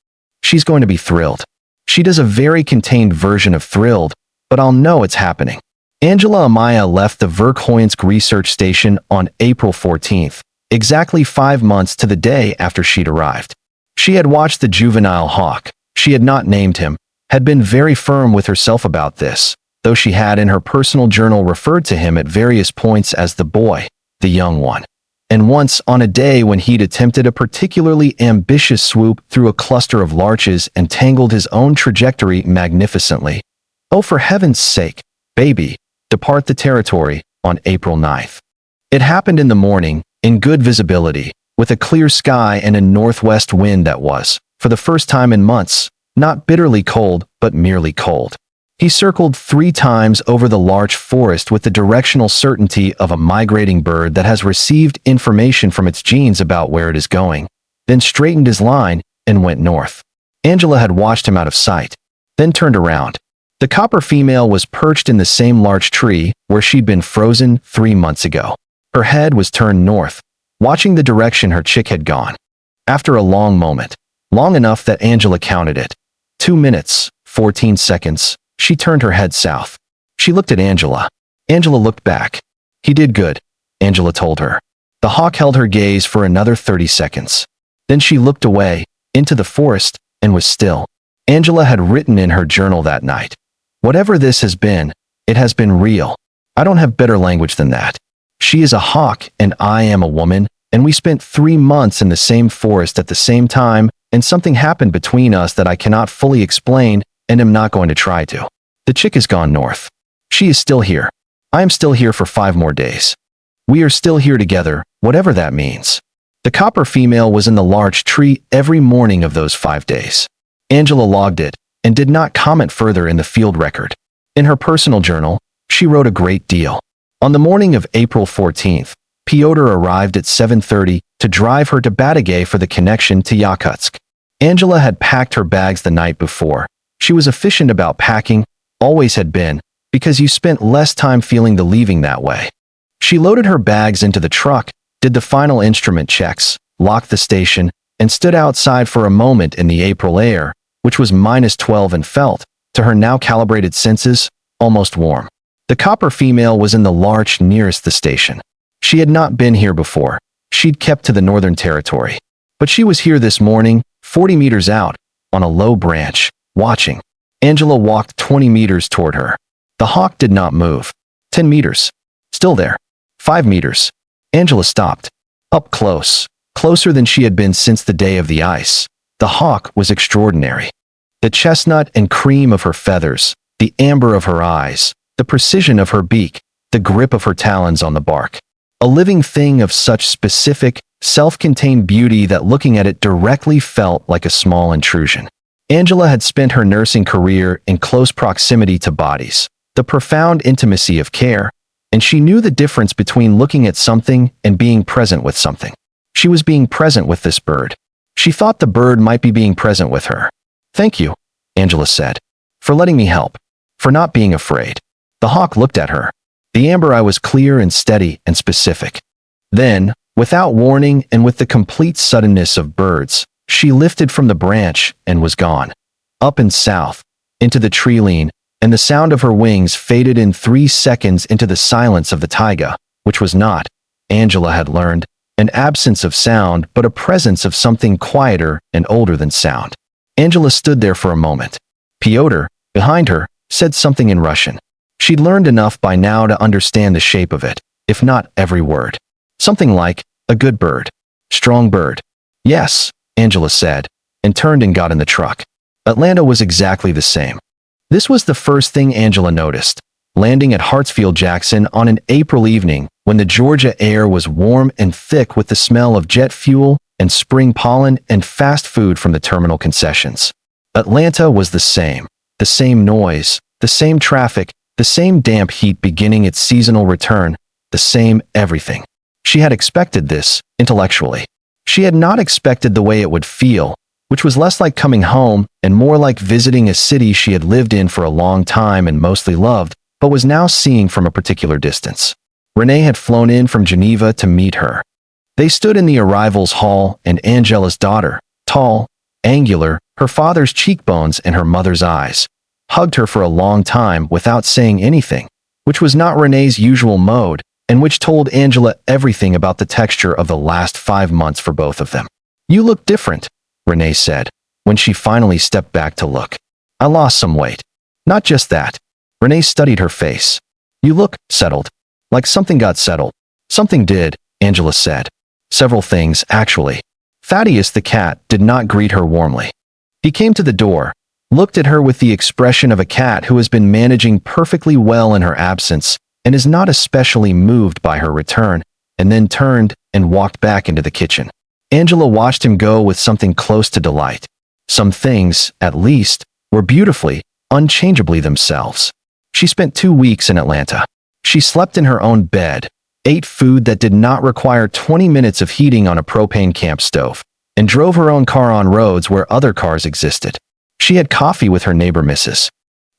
A: She's going to be thrilled. She does a very contained version of thrilled, but I'll know it's happening. Angela Amaya left the Verkhoyansk research station on April 14th, exactly 5 months to the day after she'd arrived. She had watched the juvenile hawk. She had not named him, had been very firm with herself about this, though she had in her personal journal referred to him at various points as the boy, the young one. And once on a day when he'd attempted a particularly ambitious swoop through a cluster of larches and tangled his own trajectory magnificently. Oh, for heaven's sake, baby, depart the territory on April 9th. It happened in the morning, in good visibility, with a clear sky and a northwest wind that was, for the first time in months, not bitterly cold, but merely cold. He circled 3 times over the larch forest with the directional certainty of a migrating bird that has received information from its genes about where it is going, then straightened his line and went north. Angela had watched him out of sight, then turned around. The copper female was perched in the same larch tree where she'd been frozen 3 months ago. Her head was turned north, watching the direction her chick had gone. After a long moment, long enough that Angela counted it, 2 minutes, 14 seconds, she turned her head south. She looked at Angela. Angela looked back. He did good, Angela told her. The hawk held her gaze for another 30 seconds. Then she looked away, into the forest, and was still. Angela had written in her journal that night. Whatever this has been, it has been real. I don't have better language than that. She is a hawk and I am a woman, and we spent 3 months in the same forest at the same time, and something happened between us that I cannot fully explain and am not going to try to. The chick has gone north. She is still here. I am still here for 5 more days. We are still here together, whatever that means. The copper female was in the larch tree every morning of those 5 days. Angela logged it, and did not comment further in the field record. In her personal journal, she wrote a great deal. On the morning of April 14th, Pyotr arrived at 7:30 to drive her to Batagay for the connection to Yakutsk. Angela had packed her bags the night before. She was efficient about packing, always had been, because you spent less time feeling the leaving that way. She loaded her bags into the truck, did the final instrument checks, locked the station, and stood outside for a moment in the April air, which was -12 and felt, to her now calibrated senses, almost warm. The copper female was in the larch nearest the station. She had not been here before. She'd kept to the northern territory. But she was here this morning, 40 meters out, on a low branch, watching. Angela walked 20 meters toward her. The hawk did not move. 10 meters. Still there. 5 meters. Angela stopped. Up close. Closer than she had been since the day of the ice. The hawk was extraordinary. The chestnut and cream of her feathers, the amber of her eyes, the precision of her beak, the grip of her talons on the bark. A living thing of such specific, self-contained beauty that looking at it directly felt like a small intrusion. Angela had spent her nursing career in close proximity to bodies, the profound intimacy of care, and she knew the difference between looking at something and being present with something. She was being present with this bird. She thought the bird might be being present with her. "Thank you," Angela said, "for letting me help, for not being afraid." The hawk looked at her. The amber eye was clear and steady and specific. Then, without warning and with the complete suddenness of birds, she lifted from the branch and was gone. Up and south, into the tree-line, and the sound of her wings faded in 3 seconds into the silence of the taiga, which was not, Angela had learned, an absence of sound but a presence of something quieter and older than sound. Angela stood there for a moment. Pyotr, behind her, said something in Russian. She'd learned enough by now to understand the shape of it, if not every word. Something like, "A good bird. Strong bird." "Yes," Angela said, and turned and got in the truck. Atlanta was exactly the same. This was the first thing Angela noticed. landing at Hartsfield-Jackson on an April evening when the Georgia air was warm and thick with the smell of jet fuel and spring pollen and fast food from the terminal concessions. Atlanta was the same noise, the same traffic, the same damp heat beginning its seasonal return, the same everything. She had expected this, intellectually. She had not expected the way it would feel, which was less like coming home and more like visiting a city she had lived in for a long time and mostly loved, but was now seeing from a particular distance. Renee had flown in from Geneva to meet her. They stood in the arrivals hall, and Angela's daughter, tall, angular, her father's cheekbones and her mother's eyes, hugged her for a long time without saying anything, which was not Renee's usual mode, and which told Angela everything about the texture of the last 5 months for both of them. "You look different," Renee said, when she finally stepped back to look. "I lost some weight." "Not just that." Renee studied her face. "You look settled. Like something got settled." "Something did," Angela said. "Several things, actually." Thaddeus the cat did not greet her warmly. He came to the door, looked at her with the expression of a cat who has been managing perfectly well in her absence and is not especially moved by her return, and then turned and walked back into the kitchen. Angela watched him go with something close to delight. Some things, at least, were beautifully, unchangeably themselves. She spent 2 weeks in Atlanta. She slept in her own bed, ate food that did not require 20 minutes of heating on a propane camp stove, and drove her own car on roads where other cars existed. She had coffee with her neighbor Mrs.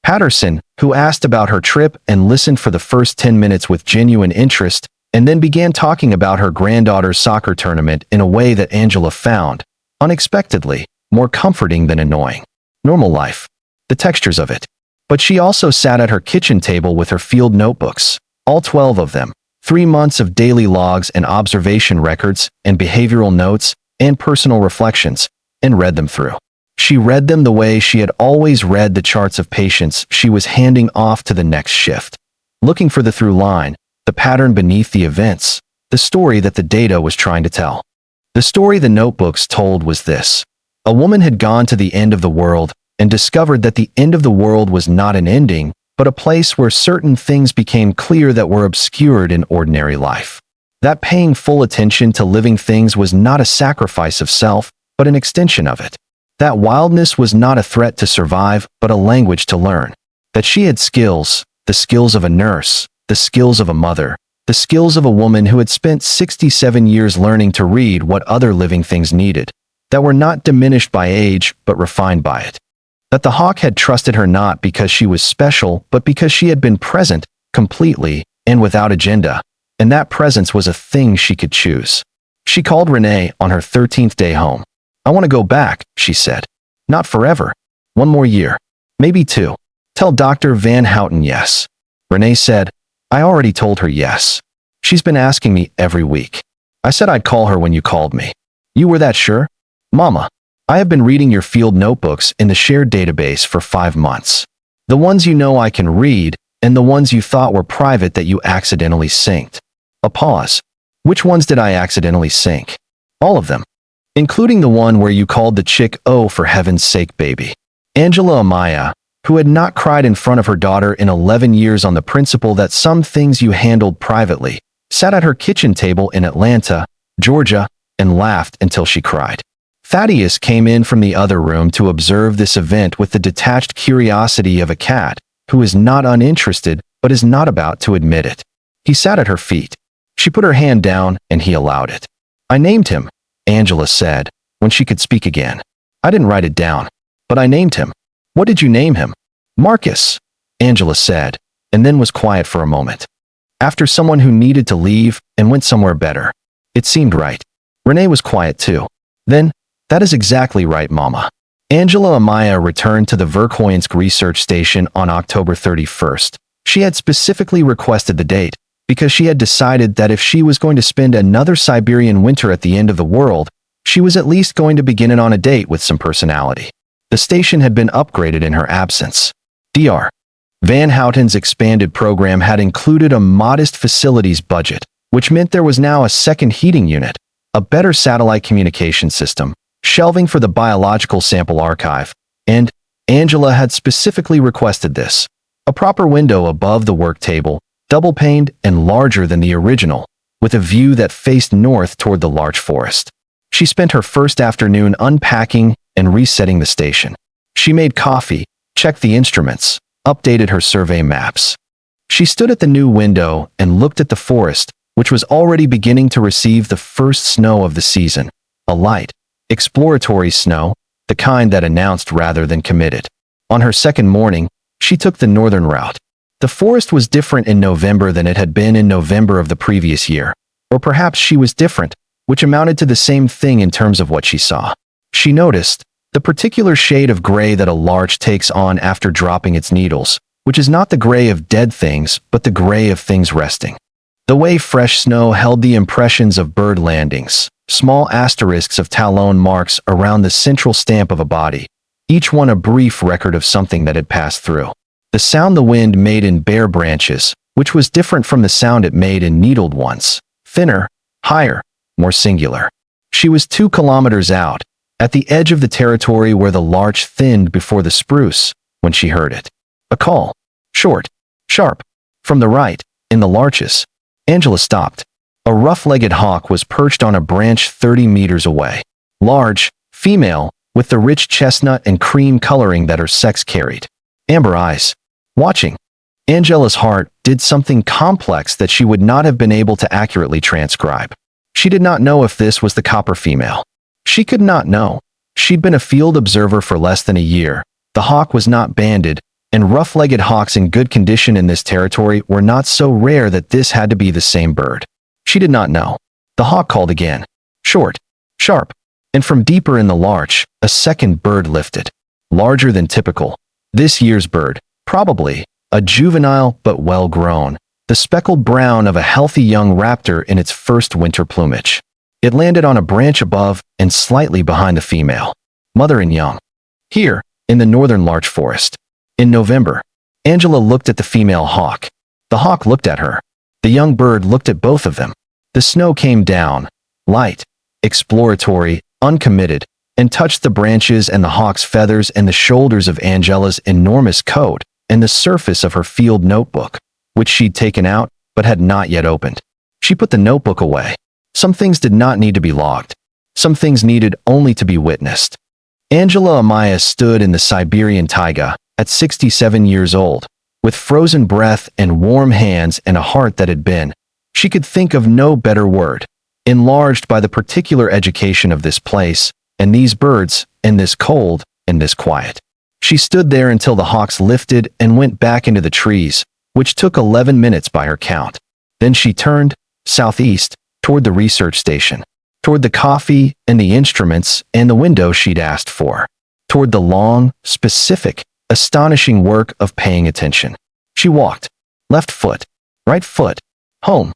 A: Patterson, who asked about her trip and listened for the first 10 minutes with genuine interest, and then began talking about her granddaughter's soccer tournament in a way that Angela found, unexpectedly, more comforting than annoying. Normal life. The textures of it. But she also sat at her kitchen table with her field notebooks, all 12 of them, 3 months of daily logs and observation records and behavioral notes and personal reflections, and read them through. She read them the way she had always read the charts of patients she was handing off to the next shift, looking for the through line, the pattern beneath the events, the story that the data was trying to tell. The story the notebooks told was this. A woman had gone to the end of the world and discovered that the end of the world was not an ending, but a place where certain things became clear that were obscured in ordinary life. That paying full attention to living things was not a sacrifice of self, but an extension of it. That wildness was not a threat to survive, but a language to learn. That she had skills, the skills of a nurse, the skills of a mother, the skills of a woman who had spent 67 years learning to read what other living things needed, that were not diminished by age, but refined by it. That the hawk had trusted her not because she was special, but because she had been present, completely, and without agenda, and that presence was a thing she could choose. She called Renee on her 13th day home. "I want to go back," she said. "Not forever. 1 more year. Maybe 2. Tell Dr. Van Houten yes." Renee said, "I already told her yes. She's been asking me every week. I said I'd call her when you called me." "You were that sure?" "Mama, I have been reading your field notebooks in the shared database for 5 months. The ones you know I can read, and the ones you thought were private that you accidentally synced." A pause. "Which ones did I accidentally sync?" "All of them. Including the one where you called the chick, 'Oh, for heaven's sake, baby.'" Angela Amaya, who had not cried in front of her daughter in 11 years on the principle that some things you handled privately, sat at her kitchen table in Atlanta, Georgia, and laughed until she cried. Thaddeus came in from the other room to observe this event with the detached curiosity of a cat, who is not uninterested but is not about to admit it. He sat at her feet. She put her hand down, and he allowed it. "I named him," Angela said, when she could speak again. "I didn't write it down, but I named him." "What did you name him?" "Marcus," Angela said, and then was quiet for a moment. After someone who needed to leave and went somewhere better. It seemed right. Renee was quiet too. Then, "That is exactly right, Mama." Angela Amaya returned to the Verkhoyansk research station on October 31st. She had specifically requested the date, because she had decided that if she was going to spend another Siberian winter at the end of the world, she was at least going to begin it on a date with some personality. The station had been upgraded in her absence. Dr. Van Houten's expanded program had included a modest facilities budget, which meant there was now a second heating unit, a better satellite communication system, shelving for the biological sample archive, and Angela had specifically requested this, A proper window above the work table, double-paned and larger than the original, with a view that faced north toward the larch forest. She spent her first afternoon unpacking and resetting the station. She made coffee, checked the instruments, updated her survey maps. She stood at the new window and looked at the forest, which was already beginning to receive the first snow of the season, a light, exploratory snow, the kind that announced rather than committed. On her second morning, she took the northern route. The forest was different in November than it had been in November of the previous year, or perhaps she was different, which amounted to the same thing in terms of what she saw. She noticed the particular shade of gray that a larch takes on after dropping its needles, which is not the gray of dead things, but the gray of things resting. The way fresh snow held the impressions of bird landings, small asterisks of talon marks around the central stamp of a body, each one a brief record of something that had passed through. The sound the wind made in bare branches, which was different from the sound it made in needled ones, thinner, higher, more singular. She was 2 kilometers out, at the edge of the territory where the larch thinned before the spruce, when she heard it. A call. Short. Sharp. From the right, in the larches. Angela stopped. A rough-legged hawk was perched on a branch 30 meters away. Large, female, with the rich chestnut and cream coloring that her sex carried. Amber eyes. Watching. Angela's heart did something complex that she would not have been able to accurately transcribe. She did not know if this was the copper female. She could not know. She'd been a field observer for less than a year. The hawk was not banded, and rough-legged hawks in good condition in this territory were not so rare that this had to be the same bird. She did not know. The hawk called again. Short. Sharp. And from deeper in the larch, a second bird lifted. Larger than typical. This year's bird, probably, a juvenile but well-grown, the speckled brown of a healthy young raptor in its first winter plumage. It landed on a branch above and slightly behind the female, mother and young. Here, in the northern larch forest. In November, Angela looked at the female hawk. The hawk looked at her. The young bird looked at both of them. The snow came down, light, exploratory, uncommitted, and touched the branches and the hawk's feathers and the shoulders of Angela's enormous coat and the surface of her field notebook, which she'd taken out but had not yet opened. She put the notebook away. Some things did not need to be logged. Some things needed only to be witnessed. Angela Amaya stood in the Siberian taiga, at 67 years old, with frozen breath and warm hands and a heart that had been, she could think of no better word, enlarged by the particular education of this place, and these birds, and this cold, and this quiet. She stood there until the hawks lifted and went back into the trees, which took 11 minutes by her count. Then she turned, southeast, toward the research station, toward the coffee and the instruments and the window she'd asked for, toward the long, specific, astonishing work of paying attention. She walked, left foot, right foot, home.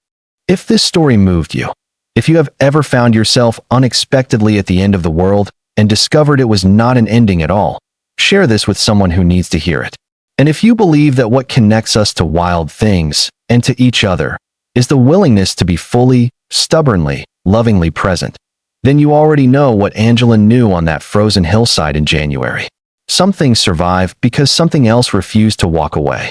A: If this story moved you, if you have ever found yourself unexpectedly at the end of the world and discovered it was not an ending at all, share this with someone who needs to hear it. And if you believe that what connects us to wild things and to each other is the willingness to be fully, stubbornly, lovingly present, then you already know what Angela knew on that frozen hillside in January. Some things survive because something else refused to walk away.